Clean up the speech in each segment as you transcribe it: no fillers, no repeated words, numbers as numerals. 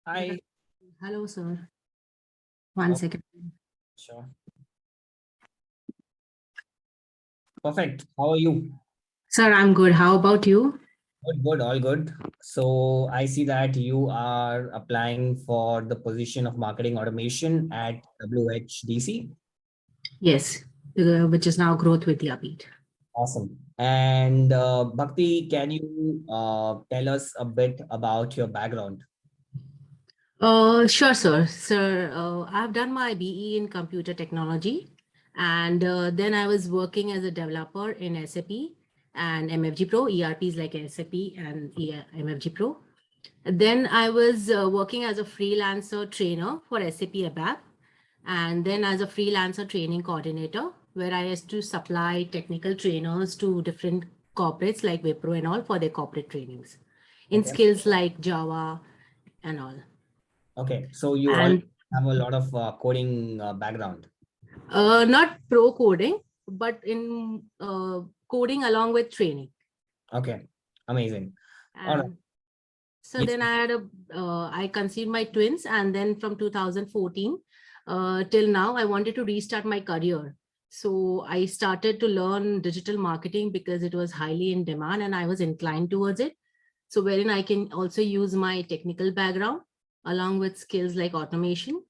Hi. Hello, sir. One Oh, second. sure. Perfect. How are you? Sir, I'm good. How about you? Good, good, all good. So I see that you are applying for the position of marketing automation at WHDC. Yes, which is now growth with the upbeat. Awesome. And Bhakti, can you tell us a bit about your background? Sure, sir. Sir, I've done my BE in computer technology, and then I was working as a developer in SAP and MFG Pro, ERPs like SAP and MFG Pro. Then I was working as a freelancer trainer for SAP ABAP, and then as a freelancer training coordinator, where I used to supply technical trainers to different corporates like Wipro and all for their corporate trainings in Okay. skills like Java and all. Okay. So you all And have a lot of coding background. not pro coding, but in coding along with training. Okay. Amazing. All right. And so Please. then I conceived my twins, and then from 2014 till now, I wanted to restart my career. So I started to learn digital marketing because it was highly in demand and I was inclined towards it. So wherein I can also use my technical background along with skills like automation.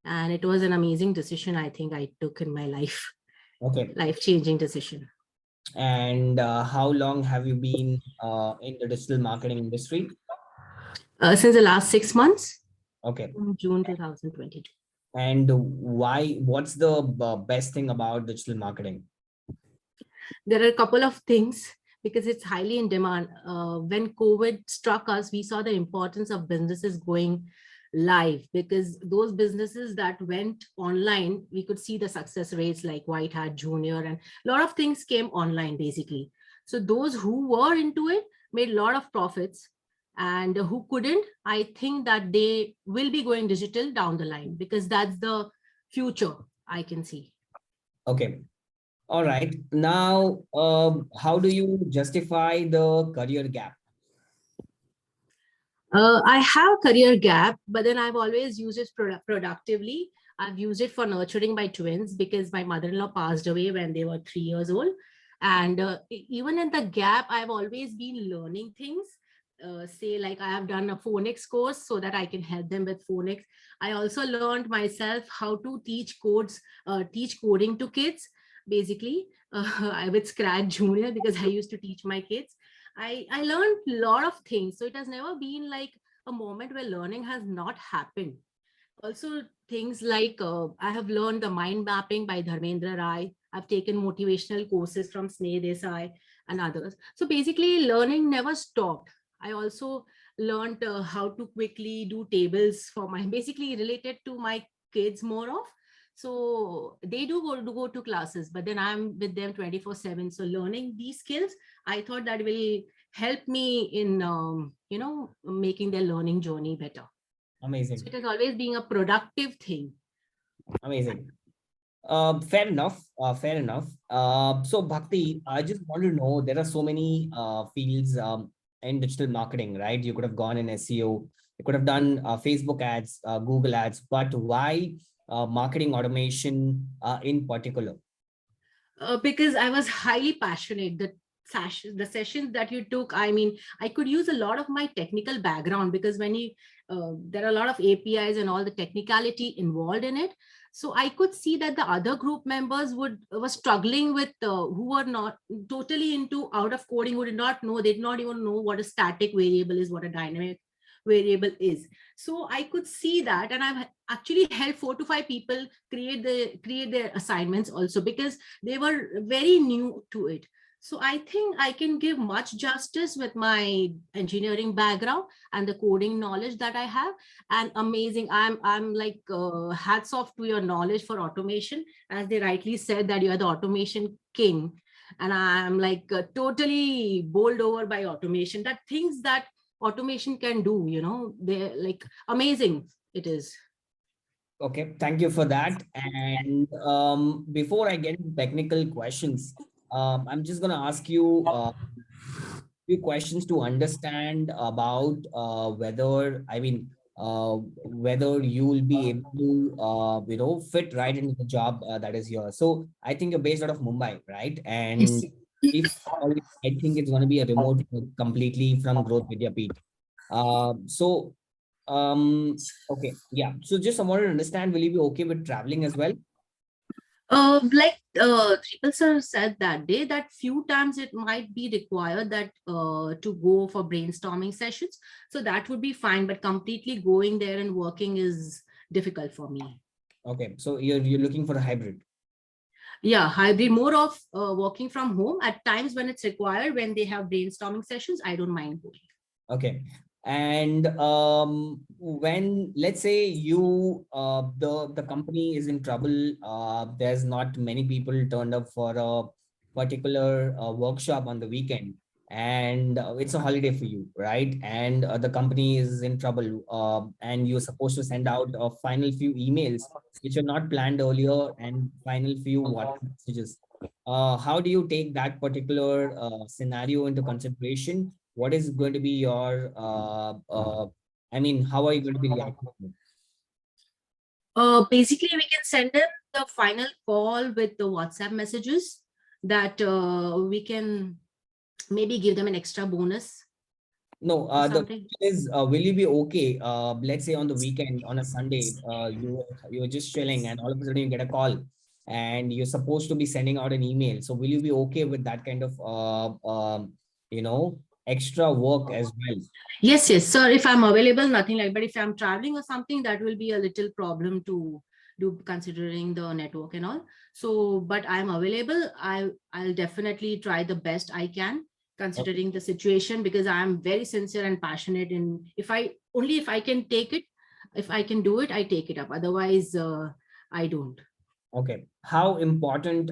And it was an amazing decision I think I took in my life, Okay. life-changing decision. And how long have you been in the digital marketing industry? Since the last 6 months, Okay. from June 2022. And why, what's the best thing about digital marketing? There are a couple of things because it's highly in demand. When COVID struck us, we saw the importance of businesses going live because those businesses that went online, we could see the success rates like White Hat Junior, and a lot of things came online basically. So those who were into it made a lot of profits, and who couldn't, I think that they will be going digital down the line because that's the future I can see. Okay. All right. Now, how do you justify the career gap? I have career gap, but then I've always used it productively. I've used it for nurturing my twins because my mother-in-law passed away when they were 3 years old. And even in the gap, I've always been learning things. Say like I have done a phonics course so that I can help them with phonics. I also learned myself how to teach coding to kids, basically. I with Scratch Junior because I used to teach my kids. I learned a lot of things. So it has never been like a moment where learning has not happened. Also, things like I have learned the mind mapping by Dharmendra Rai. I've taken motivational courses from Sneh Desai and others. So basically, learning never stopped. I also learned how to quickly do tables for my basically related to my kids more of. So they do go to classes, but then I'm with them 24/7. So learning these skills, I thought that will help me in making their learning journey better. So Amazing. it has always been a productive thing. Amazing. Fair enough. Fair enough. So Bhakti, I just want to know, there are so many fields in digital marketing, right? You could have gone in SEO, you could have done Facebook ads, Google ads, but why marketing automation in particular? Because I was highly passionate. The sessions that you took, I mean, I could use a lot of my technical background because when you there are a lot of APIs and all the technicality involved in it. So I could see that the other group members were struggling with who were not totally into out of coding, who did not know, they did not even know what a static variable is, what a dynamic variable is. So I could see that, and I've actually helped 4 to 5 people create their assignments also because they were very new to it. So I think I can give much justice with my engineering background and the coding knowledge that I have. And amazing, I'm like hats off to your knowledge for automation, as they rightly said that you are the automation king. And I'm like totally bowled over by automation, that things that automation can do, they're like amazing it is. Okay, thank you for that. And before I get into technical questions, I'm just going to ask you few questions to understand about whether, I mean, whether you will be able to, fit right into the job that is here. So I think you're based out of Mumbai, right? And if I think it's going to be a remote work completely from Growth Vidyapeeth. So, okay, yeah. So just I wanted to understand, will you be okay with traveling as well? Like Triple Sir said that day, that few times it might be required that to go for brainstorming sessions. So that would be fine, but completely going there and working is difficult for me. Okay, so you're looking for a hybrid. Yeah, hybrid, more of working from home at times when it's required, when they have brainstorming sessions, I don't mind going. Okay. And when let's say you the company is in trouble, there's not many people turned up for a particular workshop on the weekend, and it's a holiday for you, right? And the company is in trouble, and you're supposed to send out a final few emails which are not planned earlier, and final few WhatsApp messages. How do you take that particular scenario into consideration? What is going to be your I mean, how are you going to be reacting to it? Basically, we can send them the final call with the WhatsApp messages that we can maybe give them an extra bonus No, or the something. is will you be okay? Let's say on the weekend, on a Sunday, you were just chilling, and all of a sudden you get a call, and you're supposed to be sending out an email. So will you be okay with that kind of extra work as well? Yes, yes, sir. If I'm available, nothing like. But if I'm traveling or something, that will be a little problem to do considering the network and all. So, but I'm available. I'll definitely try the best I can considering the situation, because I'm very sincere and passionate. And if I can take it, if I can do it, I take it up. Otherwise, I don't. Okay. How important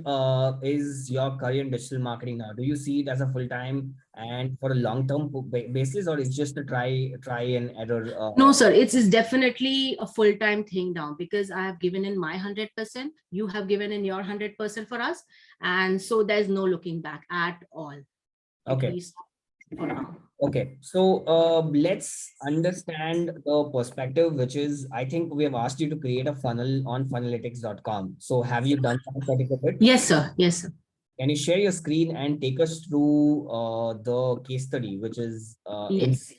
is your career in digital marketing now? Do you see it as a full time and for a long term basis, or it's just a try and error? No, sir, it's definitely a full-time thing now, because I have given in my 100%. You have given in your 100% for us. And so there's no looking back at all, at Okay. least for now. Okay. So let's understand the perspective, which is I think we have asked you to create a funnel on funnelytics.com. So have you done that particular bit? Yes, sir. Yes, sir. Can you share your screen and take us through the case study, which is in Yes.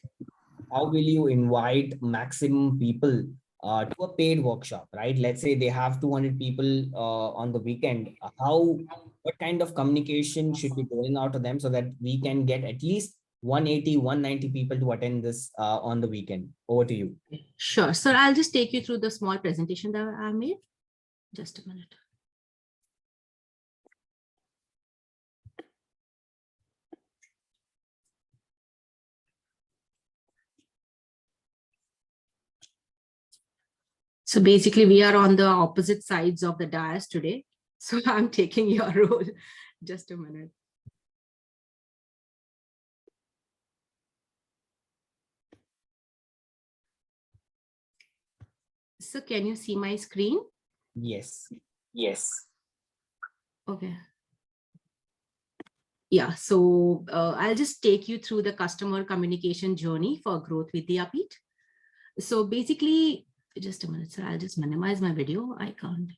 how will you invite maximum people to a paid workshop, right? Let's say they have 200 people on the weekend. What kind of communication should be going out to them so that we can get at least 180, 190 people to attend this on the weekend? Over to you. Sure. Sir, I'll just take you through the small presentation that I made. Just a minute. So basically, we are on the opposite sides of the dais today. So I'm taking your role. Just a minute. So can you see my screen? Yes. Yes. Okay. Yeah, so I'll just take you through the customer communication journey for Growth Vidyapeeth. So basically, just a minute, sir, I'll just minimize my video. I can't.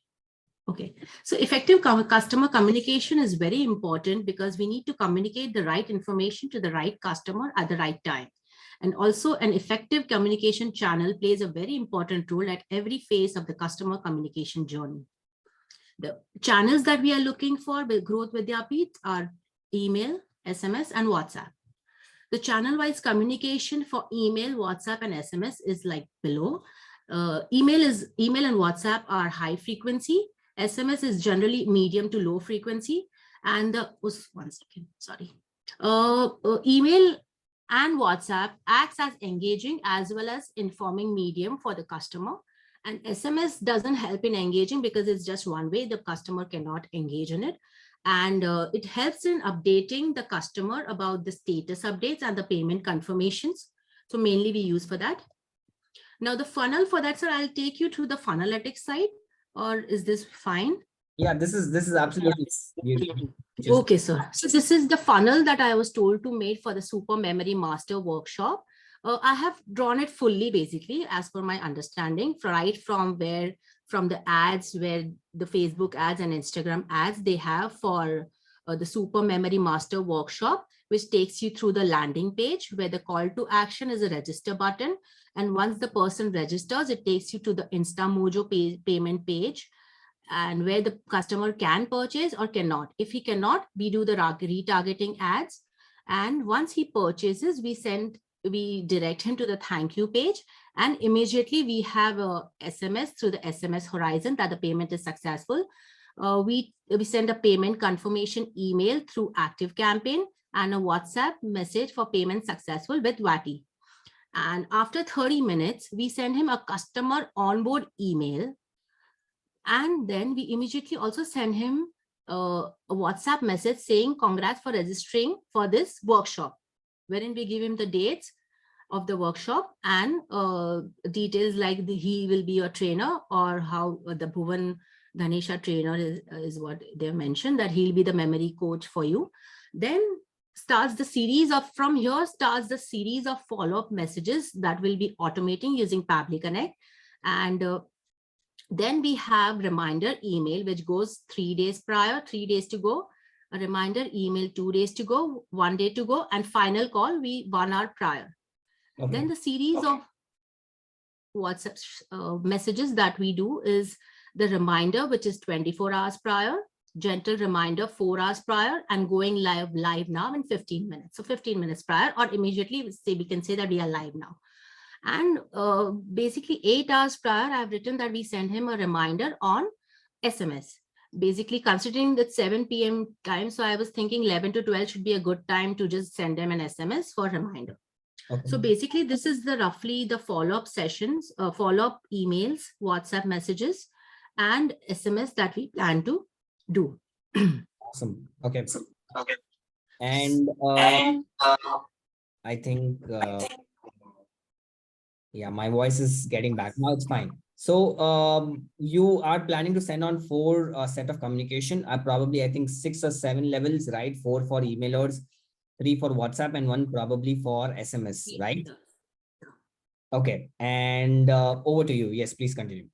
Okay, so effective customer communication is very important, because we need to communicate the right information to the right customer at the right time. And also, an effective communication channel plays a very important role at every phase of the customer communication journey. The channels that we are looking for with Growth Vidyapeeth are email, SMS, and WhatsApp. The channel-wise communication for email, WhatsApp, and SMS is like below. Email and WhatsApp are high frequency. SMS is generally medium to low frequency. And one second, sorry. Email and WhatsApp acts as engaging as well as informing medium for the customer. And SMS doesn't help in engaging, because it's just one way. The customer cannot engage in it. And it helps in updating the customer about the status updates and the payment confirmations. So mainly we use for that. Now the funnel for that, sir, I'll take you to the funnelytics side, or is this fine? Yeah, this is absolutely. Okay, sir. So this is the funnel that I was told to make for the Super Memory Master workshop. I have drawn it fully, basically, as per my understanding, right from the ads, where the Facebook ads and Instagram ads they have for the Super Memory Master workshop, which takes you through the landing page where the call to action is a register button. And once the person registers, it takes you to the InstaMojo payment page, and where the customer can purchase or cannot. If he cannot, we do the retargeting ads. And once he purchases, we direct him to the thank you page, and immediately we have a SMS through the SMS horizon that the payment is successful. We send a payment confirmation email through Active Campaign and a WhatsApp message for payment successful with VATI. And after 30 minutes, we send him a customer onboard email. And then we immediately also send him a WhatsApp message saying, congrats for registering for this workshop, wherein we give him the dates of the workshop and details like he will be a trainer, or how the Bhuvan Dhanesha trainer is what they mentioned, that he'll be the memory coach for you. Then starts the series of follow-up messages that will be automating using Pabbly Connect. And then we have reminder email, which goes 3 days prior, 3 days to go, a reminder email 2 days to go, 1 day to go, and final call 1 hour prior. Okay. Then the series of WhatsApp messages that we do is the reminder, which is 24 hours prior, gentle reminder 4 hours prior, and going live now in 15 minutes. So 15 minutes prior, or immediately we can say that we are live now. And basically 8 hours prior, I've written that we send him a reminder on SMS. Basically considering that 7 p.m. time, so I was thinking 11 to 12 should be a good time to just send him an SMS for reminder. Okay. So basically this is roughly the follow-up sessions, follow-up emails, WhatsApp messages, and SMS that we plan to do. Awesome. Okay. Okay. And I think yeah, my voice is getting back now. It's fine. So you are planning to send on 4 set of communication. Probably I think 6 or 7 levels, right? 4 for emailers, 3 for WhatsApp, and 1 probably for SMS, right? Okay. And over to you. Yes, please continue.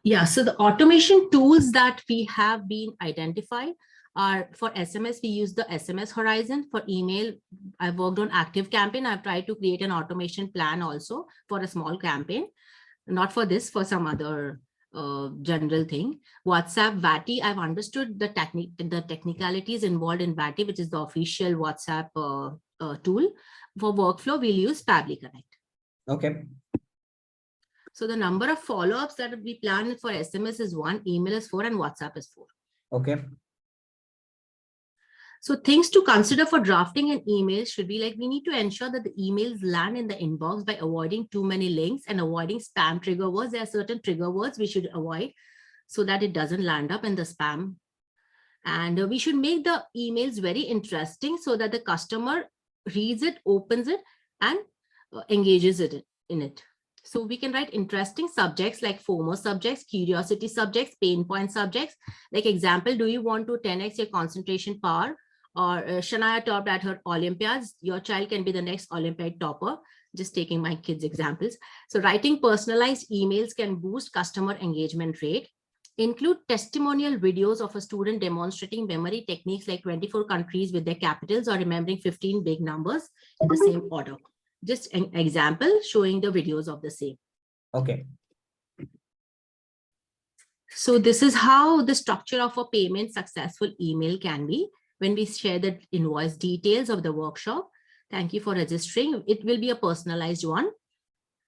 Yeah. So the automation tools that we have been identified are for SMS. We use the SMS horizon. For email, I've worked on Active Campaign. I've tried to create an automation plan also for a small campaign, not for this, for some other general thing. WhatsApp, VATI, I've understood the technicalities involved in VATI, which is the official WhatsApp tool. For workflow, we'll use Pabbly Connect. Okay. So the number of follow-ups that we plan for SMS is 1, email is 4, and WhatsApp is 4. Okay. So things to consider for drafting an email should be like, we need to ensure that the emails land in the inbox by avoiding too many links and avoiding spam trigger words. There are certain trigger words we should avoid so that it doesn't land up in the spam. And we should make the emails very interesting so that the customer reads it, opens it, and engages in it. So we can write interesting subjects like FOMO subjects, curiosity subjects, pain point subjects. Like example, do you want to 10x your concentration power? Or Shania topped at her Olympiads. Your child can be the next Olympiad topper. Just taking my kids' examples. So writing personalized emails can boost customer engagement rate. Include testimonial videos of a student demonstrating memory techniques like 24 countries with their capitals, or remembering 15 big numbers in the same order. Just an example showing the videos of the same. Okay. So this is how the structure of a payment successful email can be. When we share the invoice details of the workshop, thank you for registering. It will be a personalized one.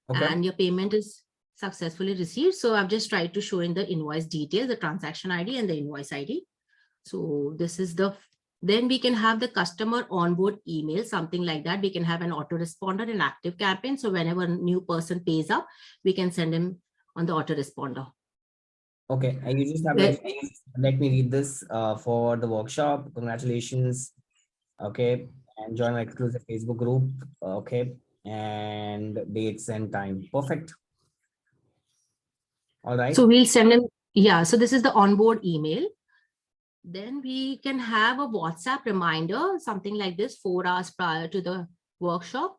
Okay. And your payment is successfully received. So I've just tried to show in the invoice details, the transaction ID and the invoice ID. So this is then we can have the customer onboard email, something like that. We can have an autoresponder in Active Campaign. So whenever a new person pays up, we can send him on the autoresponder. Okay, and you just have let me read this for the workshop. Congratulations. Okay, and join my exclusive Facebook group. Okay, and dates and time. Perfect. All right. So we'll send him. Yeah. So this is the onboard email. Then we can have a WhatsApp reminder, something like this, 4 hours prior to the workshop.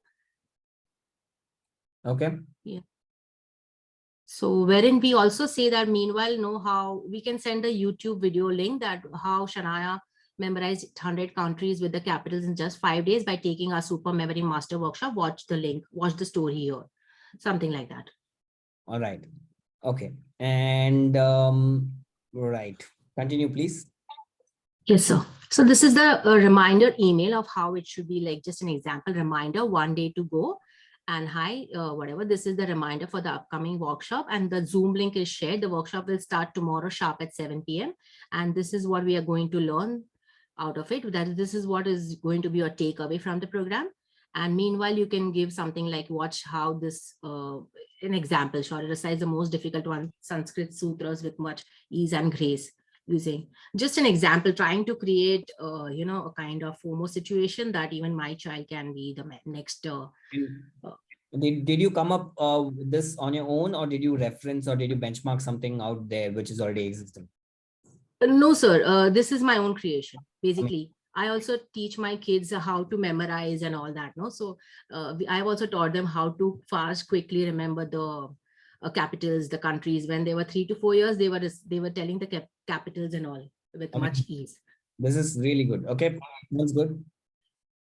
Okay. Yeah. So wherein we also say that meanwhile know how we can send a YouTube video link that how Shania memorized 100 countries with the capitals in just 5 days by taking our super memory master workshop. Watch the link, watch the story here, something like that. All right. Okay. And right. Continue, please. Yes, sir. So this is the reminder email of how it should be, like just an example reminder, 1 day to go. And hi, whatever, this is the reminder for the upcoming workshop, and the Zoom link is shared. The workshop will start tomorrow sharp at 7 p.m. And this is what we are going to learn out of it. That this is what is going to be your takeaway from the program. And meanwhile, you can give something like watch how this, an example, short recite the most difficult one, Sanskrit sutras with much ease and grace, using just an example, trying to create, a kind of FOMO situation that even my child can be the next. Did you come up with this on your own, or did you reference, or did you benchmark something out there which is already existing? No, sir. This is my own creation. I mean, Basically, I also teach my kids how to memorize and all that. No, so I've also taught them how to fast, quickly remember the capitals, the countries. When they were 3 to 4 years, they were telling the capitals and all with I much mean, ease. this is really good. Okay, that's good.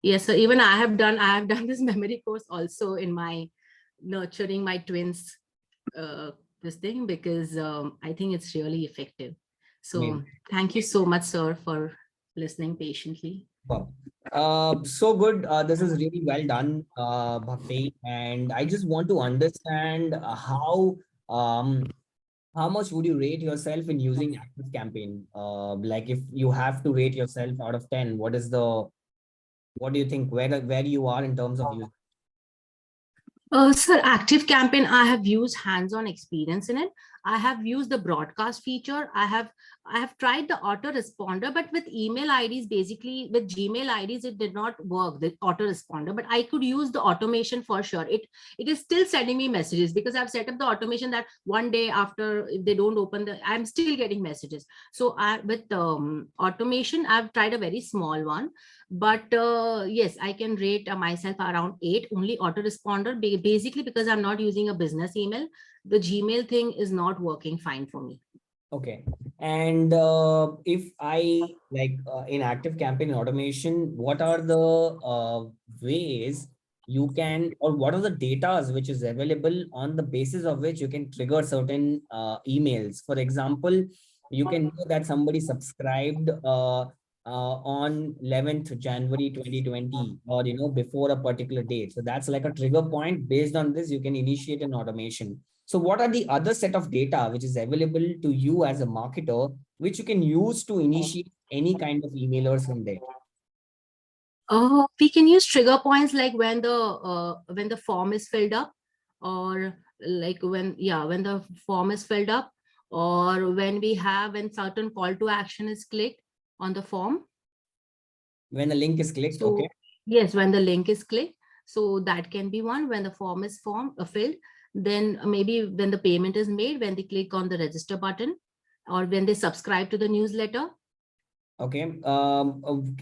Yes, so even I have done this memory course also in my nurturing my twins, this thing, because I think it's really effective. Amazing. So thank you so much, sir, for listening patiently. Wow. So good. This is really well done, Bhakti. And I just want to understand how much would you rate yourself in using Active Campaign? Like if you have to rate yourself out of 10, what do you think where you are in terms of use? Sir, Active Campaign, I have used hands-on experience in it. I have used the broadcast feature. I have tried the autoresponder, but with email IDs, basically with Gmail IDs, it did not work, the autoresponder. But I could use the automation for sure. It is still sending me messages because I've set up the automation that one day after, if they don't open I'm still getting messages. So with automation, I've tried a very small one. But yes, I can rate myself around 8. Only autoresponder, basically because I'm not using a business email. The Gmail thing is not working fine for me. Okay. And if I like in Active Campaign automation, what are the ways you can, or what are the data which is available on the basis of which you can trigger certain emails? For example, you can know that somebody subscribed on 11th January 2020, or before a particular date. So that's like a trigger point. Based on this, you can initiate an automation. So what are the other set of data which is available to you as a marketer, which you can use to initiate any kind of emailers from there? We can use trigger points like when the form is filled up, or like when the form is filled up, or when certain call to action is clicked on the form. When a link is clicked, So okay. yes, when the link is clicked, so that can be one. When the form is filled, then maybe when the payment is made, when they click on the register button, or when they subscribe to the newsletter. Okay.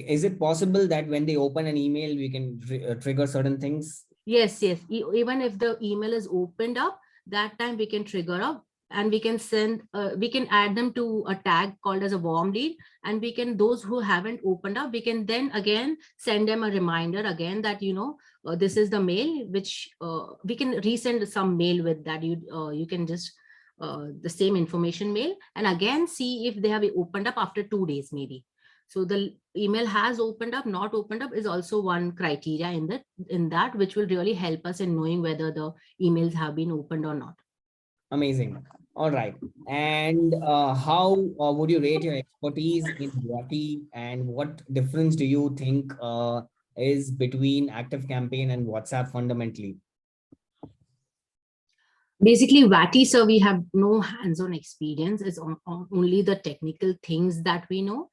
Is it possible that when they open an email, we can trigger certain things? Yes, yes. Even if the email is opened up, that time we can trigger up, and we can we can add them to a tag called as a warm lead. And those who haven't opened up, we can then again send them a reminder again that, this is the mail, which we can resend some mail with that. You can just the same information mail, and again see if they have opened up after 2 days maybe. So the email has opened up, not opened up is also one criteria in that, which will really help us in knowing whether the emails have been opened or not. Amazing. All right. And how would you rate your expertise in Wati, and what difference do you think is between Active Campaign and WhatsApp fundamentally? Basically, Wati, sir, we have no hands-on experience. It's only the technical things that we know.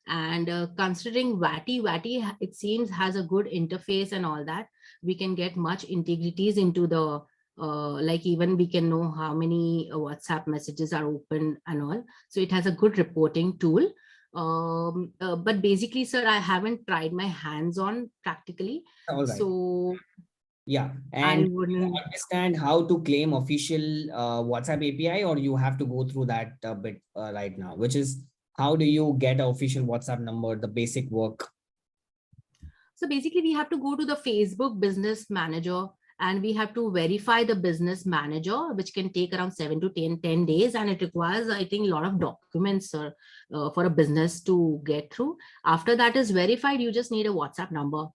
And considering Wati, it seems has a good interface and all that. We can get much integrities into the, like even we can know how many WhatsApp messages are open and all. So it has a good reporting tool. But basically, sir, I haven't tried my hands on practically. All right. So Yeah. I And do you wouldn't. understand how to claim official WhatsApp API, or you have to go through that bit right now, which is how do you get an official WhatsApp number, the basic work? So basically, we have to go to the Facebook Business Manager and we have to verify the business manager, which can take around 7 to 10 days. And it requires, I think, a lot of documents for a business to get through. After that is verified, you just need a WhatsApp number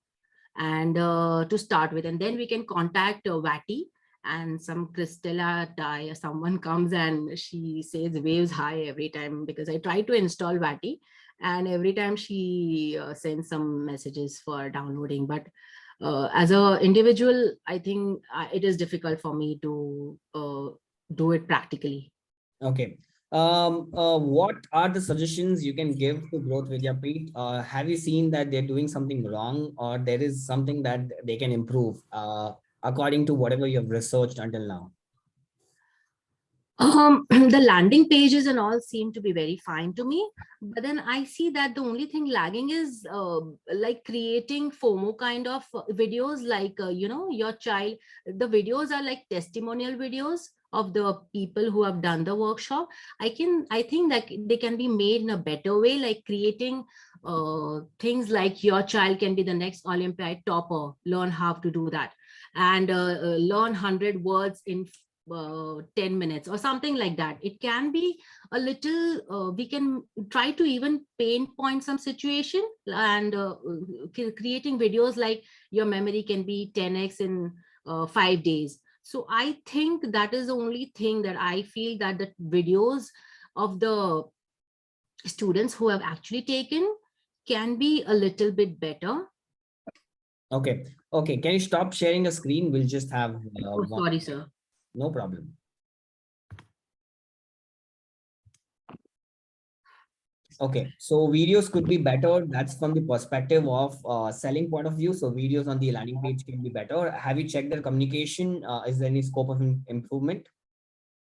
and to start with. And then we can contact Vati and some Cristela Thai or someone comes and she says waves hi every time because I try to install Vati and every time she sends some messages for downloading. But as a individual, I think it is difficult for me to do it practically. Okay. What are the suggestions you can give to Growth Vidyapit? Have you seen that they're doing something wrong, or there is something that they can improve according to whatever you have researched until now? The landing pages and all seem to be very fine to me, but then I see that the only thing lagging is like creating FOMO kind of videos, like your child. The videos are like testimonial videos of the people who have done the workshop. I think that they can be made in a better way, like creating things like your child can be the next Olympiad topper. Learn how to do that, and learn 100 words in 10 minutes or something like that. It can be a little we can try to even pain point some situation and creating videos like your memory can be 10x in 5 days. So I think that is the only thing that I feel that the videos of the students who have actually taken can be a little bit better. Okay. Okay. Can you stop sharing the screen? We'll just have Oh, one. sorry, sir. No problem. Okay, so videos could be better. That's from the perspective of selling point of view. So videos on the landing page can be better. Have you checked their communication? Is there any scope of improvement?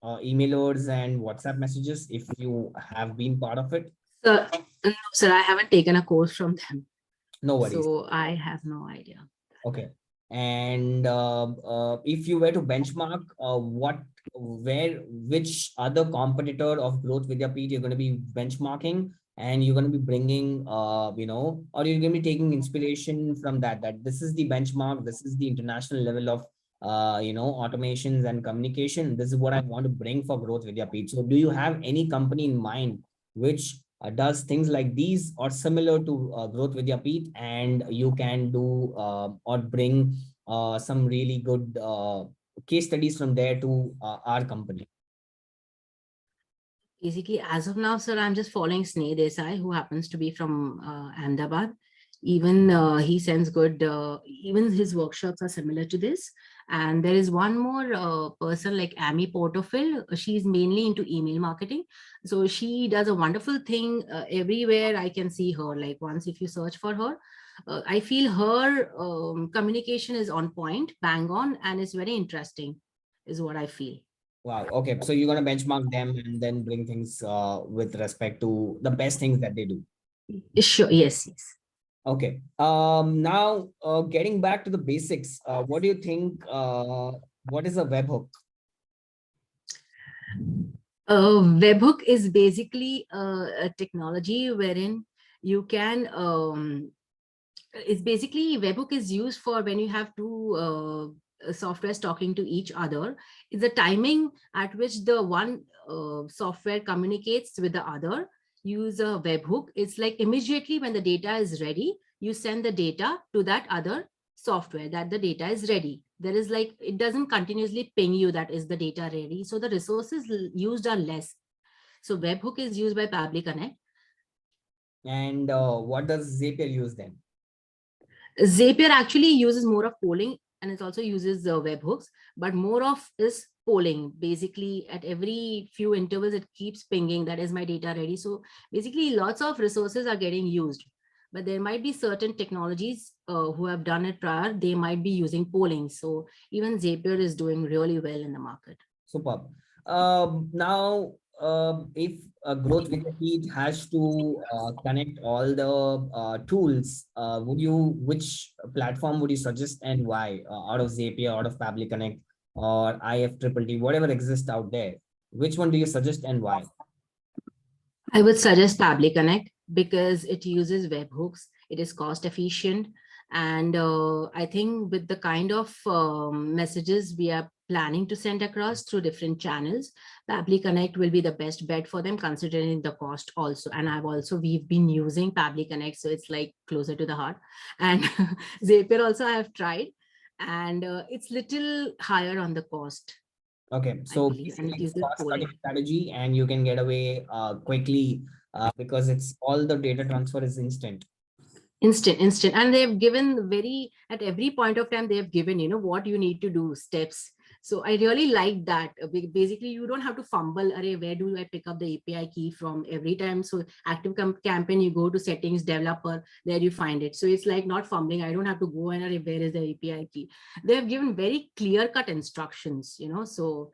Emailers and WhatsApp messages, if you have been part of it? Sir, no, sir, I haven't taken a course from them. No worries. So I have no idea. Okay. And if you were to benchmark which other competitor of Growth Vidyapit you're going to be benchmarking, and you're going to be bringing, or you're going to be taking inspiration from that this is the benchmark, this is the international level of, automations and communication. This is what I want to bring for Growth Vidyapit. So do you have any company in mind which does things like these or similar to Growth Vidyapit, and you can do or bring some really good case studies from there to our company? Basically, as of now, sir, I'm just following Sneh Desai, who happens to be from Ahmedabad. Even he sends good, even his workshops are similar to this. And there is one more person like Amy Porterfield. She's mainly into email marketing. So she does a wonderful thing everywhere. I can see her. Like once if you search for her, I feel her communication is on point, bang on, and it's very interesting, is what I feel. Wow. Okay. So you're going to benchmark them and then bring things with respect to the best things that they do. Sure. Yes. Yes. Okay. Now, getting back to the basics, what do you think? What is a webhook? Webhook is basically a technology wherein you can it's basically webhook is used for when you have two softwares talking to each other. It's the timing at which the one software communicates with the other. Use a webhook. It's like immediately when the data is ready, you send the data to that other software that the data is ready. There is like, it doesn't continuously ping you that is the data ready. So the resources used are less. So webhook is used by Public Connect. And what does Zapier use then? Zapier actually uses more of polling and it also uses webhooks, but more of is polling. Basically, at every few intervals, it keeps pinging that is my data ready. So basically, lots of resources are getting used, but there might be certain technologies who have done it prior. They might be using polling. So even Zapier is doing really well in the market. Superb. Now, if Growth with the Heat has to connect all the tools, which platform would you suggest and why? Out of Zapier, out of Pabbly Connect, or IFTTT, whatever exists out there, which one do you suggest and why? I would suggest Pabbly Connect because it uses webhooks. It is cost efficient. And I think with the kind of messages we are planning to send across through different channels, Pabbly Connect will be the best bet for them considering the cost also. And we've been using Pabbly Connect, so it's like closer to the heart. And Zapier also I have tried, and it's little higher on the cost. Okay, I so believe, and it basically it's uses cost cutting polling. strategy, and you can get away quickly because it's all the data transfer is instant. Instant, and they've given very at every point of time they've given what you need to do, steps. So I really like that. Basically you don't have to fumble, array, where do I pick up the API key from every time? So active campaign, you go to settings, developer, there you find it. So it's like not fumbling. I don't have to go and array, where is the API key? They've given very clear cut instructions, so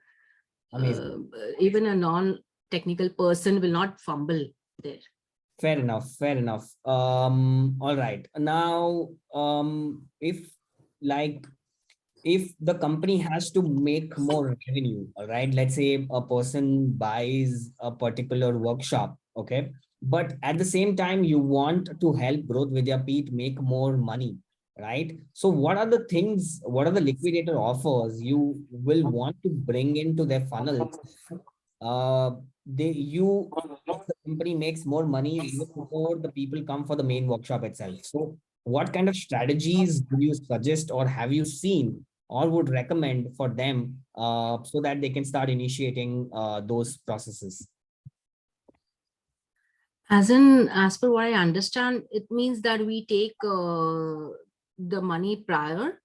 Amazing. even a non-technical person will not fumble there. Fair enough. Fair enough. All right. Now, if like if the company has to make more revenue, all right, let's say a person buys a particular workshop, okay, but at the same time you want to help Growth with your Pete make more money, right? So what are the things, what are the liquidator offers you will want to bring into their funnels? uh if the company makes more money even before the people come for the main workshop itself. So what kind of strategies do you suggest or have you seen or would recommend for them so that they can start initiating those processes? As per what I understand, it means that we take the money prior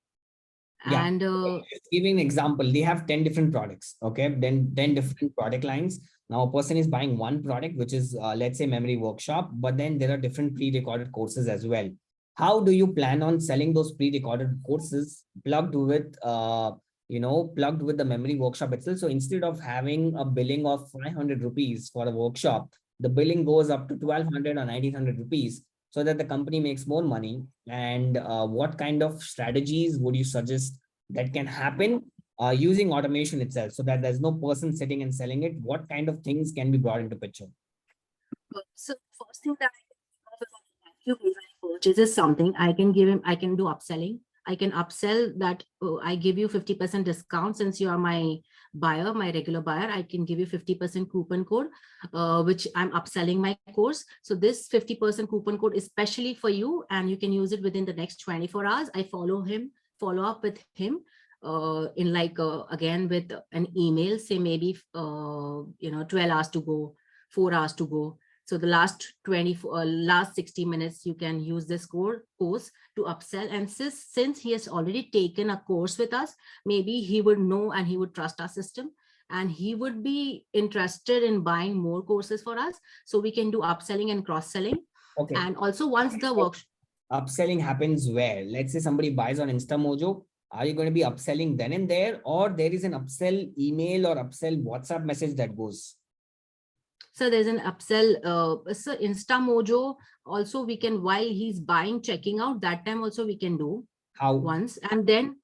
Yeah. and Just giving an example, they have 10 different products. Okay. Then 10 different product lines. Now a person is buying one product, which is let's say memory workshop, but then there are different pre-recorded courses as well. How do you plan on selling those pre-recorded courses plugged with the memory workshop itself? So instead of having a billing of 500 rupees for a workshop, the billing goes up to 1200 or 1900 rupees so that the company makes more money. And what kind of strategies would you suggest that can happen using automation itself so that there's no person sitting and selling it? What kind of things can be brought into picture? so first thing that I can think of is when he purchases something, I can give him, I can do upselling. I can upsell that, oh, I give you 50% discount since you are my buyer, my regular buyer. I can give you 50% coupon code, which I'm upselling my course. So this 50% coupon code is specially for you, and you can use it within the next 24 hours. I follow up with him in like again with an email, say maybe 12 hours to go, 4 hours to go. So the last 60 minutes, you can use this course to upsell. And since he has already taken a course with us, maybe he would know and he would trust our system and he would be interested in buying more courses for us. So we can do upselling and cross-selling. Okay. And also once the workshop. Upselling happens where? Let's say somebody buys on InstaMojo. Are you going to be upselling then and there, or there is an upsell email or upsell WhatsApp message that goes? So there's an upsell. So InstaMojo also we can, while he's buying, checking out, that time also we can do. How? Once, and then,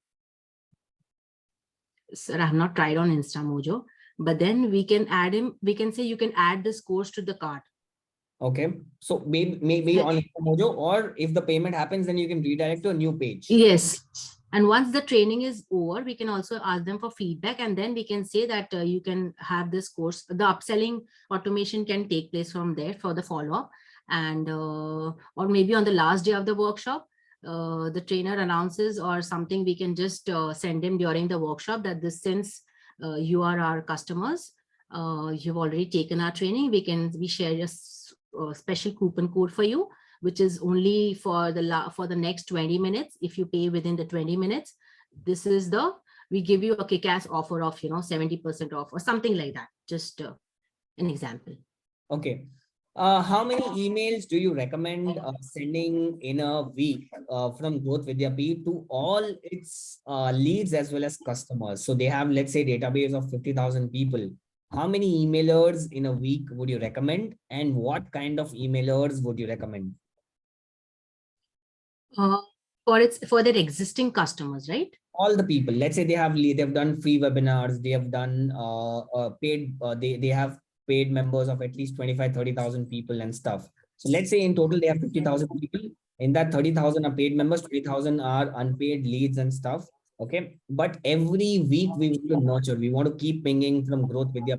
sir, I have not tried on InstaMojo, but then we can add him. We can say you can add this course to the cart. Okay. So maybe on InstaMojo, or if the payment happens, then you can redirect to a new page. Yes. And once the training is over, we can also ask them for feedback, and then we can say that you can have this course. The upselling automation can take place from there for the follow-up, and or maybe on the last day of the workshop, the trainer announces or something, we can just send him during the workshop that this, since you are our customers, you've already taken our training, we share a special coupon code for you, which is only for the next 20 minutes. If you pay within the 20 minutes, this is we give you a kick-ass offer of 70% off or something like that. Just an example. Okay. How many emails do you recommend sending in a week from Growth Vidyapeeth to all its leads as well as customers? So they have, let's say, database of 50,000 people. How many emailers in a week would you recommend? And what kind of emailers would you recommend? Uh, for their existing customers, right? All the people, let's say they've done free webinars, they have done paid, they have paid members of at least 25-30,000 people and stuff. So let's say in total they have 50,000 people. In that 30,000 are paid members, 20,000 are unpaid leads and stuff. Okay, but every week we want to nurture, we want to keep pinging from growth with their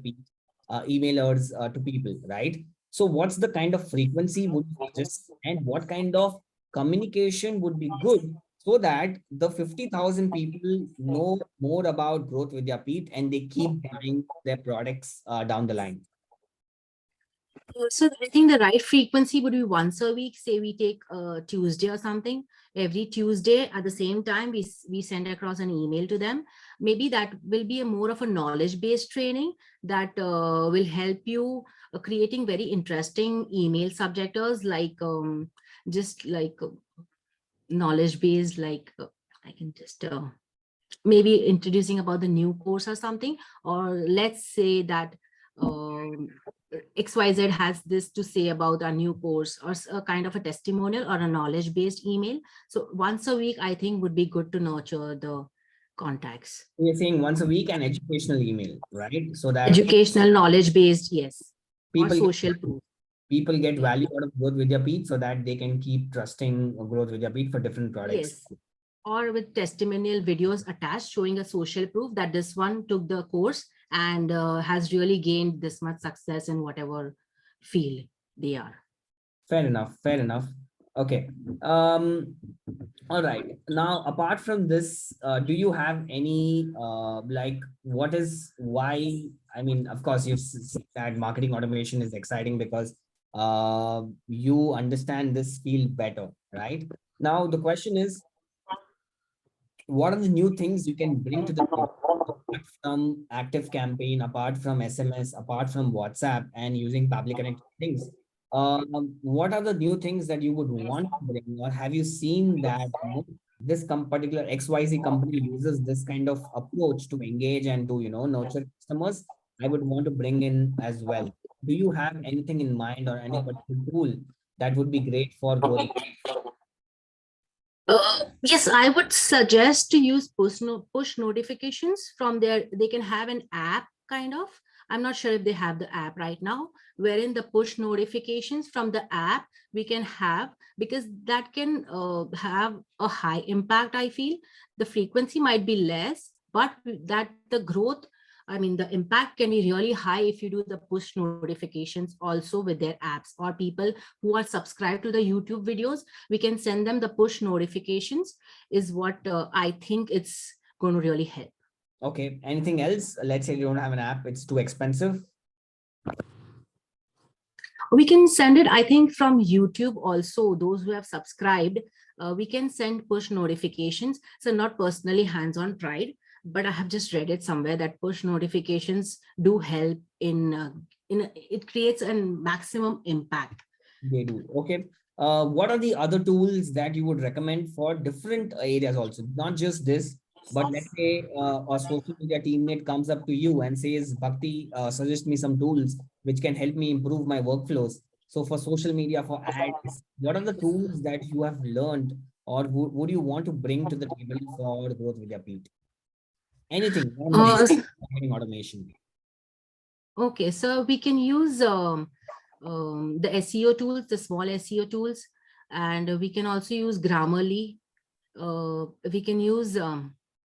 emailers to people, right? So what's the kind of frequency would you suggest, and what kind of communication would be good so that the 50,000 people know more about Growth Vidyapith and they keep buying their products down the line? So I think the right frequency would be once a week. Say we take Tuesday or something. Every Tuesday at the same time, we send across an email to them. Maybe that will be a more of a knowledge-based training that will help you creating very interesting email subjectors, like just like knowledge-based, like I can just maybe introducing about the new course or something, or let's say that XYZ has this to say about our new course, or a kind of a testimonial or a knowledge based email. So once a week, I think would be good to nurture the contacts. We're saying once a week an educational email, right? So that Educational, knowledge based, yes, or people social proof. people get value out of Growth Vidyapith so that they can keep trusting Growth Vidyapith for different products. Yes. Or with testimonial videos attached showing a social proof that this one took the course and has really gained this much success in whatever field they are. Fair enough. Fair enough. Okay. All right. Now, apart from this, do you have any like why? I mean, of course, you've said that marketing automation is exciting because you understand this field better, right? Now, the question is, what are the new things you can bring to the table apart from active campaign, apart from SMS, apart from WhatsApp and using public connect things? What are the new things that you would want to bring, or have you seen that this particular XYZ company uses this kind of approach to engage and to nurture customers? I would want to bring in as well. Do you have anything in mind or any particular tool that would be great for growth? Yes, I would suggest to use push notifications from there. They can have an app kind of. I'm not sure if they have the app right now, wherein the push notifications from the app we can have, because that can have a high impact. I feel the frequency might be less, but that the growth, I mean, the impact can be really high if you do the push notifications also with their apps, or people who are subscribed to the YouTube videos, we can send them the push notifications is what I think it's going to really help. Okay. Anything else? Let's say you don't have an app, it's too expensive. We can send it, I think, from YouTube also. Those who have subscribed, we can send push notifications. So not personally hands-on tried, but I have just read it somewhere that push notifications do help it creates a maximum impact. They do. Okay. What are the other tools that you would recommend for different areas also? Not just this, but let's say a social media teammate comes up to you and says, Bhakti, suggest me some tools which can help me improve my workflows. So for social media, for ads, what are the tools that you have learned or would you want to bring to the table for Growth Vidyapith? Anything on the marketing automation. Okay, so we can use the SEO tools, the small SEO tools, and we can also use Grammarly. We can use,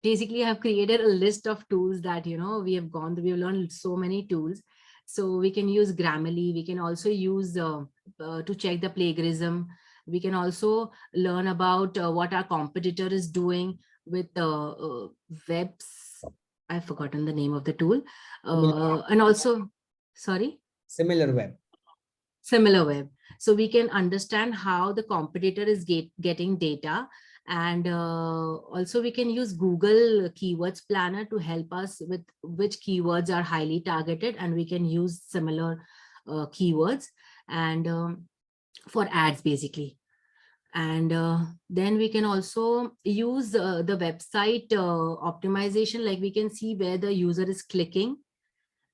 basically I have created a list of tools that, we have learned so many tools. So we can use Grammarly. We can also use to check the plagiarism. We can also learn about what our competitor is doing with webs. I've forgotten the name of the tool. And also, sorry? SimilarWeb. SimilarWeb. So we can understand how the competitor is getting data. And also we can use Google Keywords Planner to help us with which keywords are highly targeted, and we can use similar keywords and for ads basically. And then we can also use the website optimization, like we can see where the user is clicking,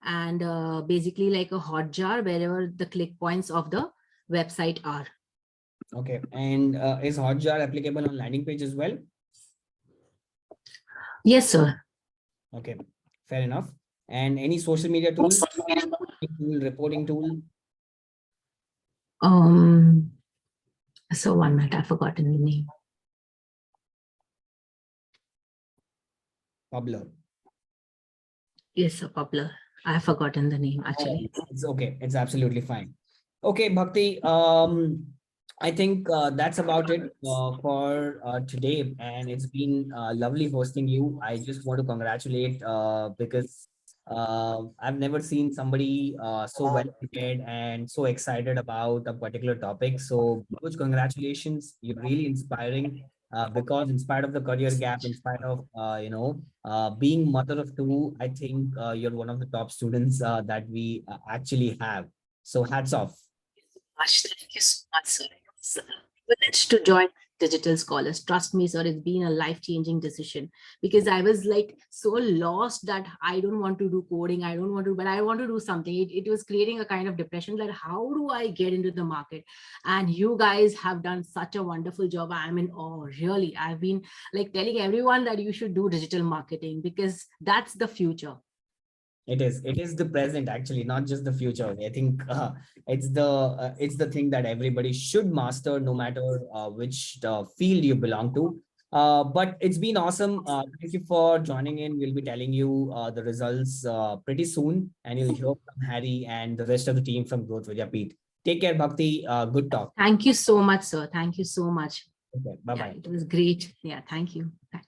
and basically like a hot jar wherever the click points of the website are. Okay. And is Hotjar applicable on landing page as well? Yes, sir. Okay, fair enough. And any social media tool, reporting tool? So 1 minute, I've forgotten the name. Publer. Yes, sir, Publer. I've forgotten the name actually. It's okay. It's absolutely fine. Okay, Bhakti. I think that's about it for today, and it's been lovely hosting you. I just want to congratulate because I've never seen somebody so well prepared and so excited about a particular topic. So, huge congratulations! You're really inspiring. Because in spite of the career gap, in spite of being mother of two, I think you're one of the top students that we actually have. So hats off. Thank you so much, sir. It's a privilege to join Digital Scholars. Trust me, sir, it's been a life-changing decision because I was like so lost that I don't want to do coding. I don't want to, but I want to do something. It was creating a kind of depression that how do I get into the market? And you guys have done such a wonderful job. I'm in awe, really. I've been like telling everyone that you should do digital marketing because that's the future. It is the present, actually, not just the future. I think it's the thing that everybody should master, no matter which field you belong to. But it's been awesome. Thank you for joining in. We'll be telling you the results pretty soon, and you'll hear from Harry and the rest of the team from Growth Vidyapit. Take care, Bhakti. Good talk. Thank you so much, sir. Thank you so much. Okay, bye Yeah, bye. it was great. Yeah, thank you.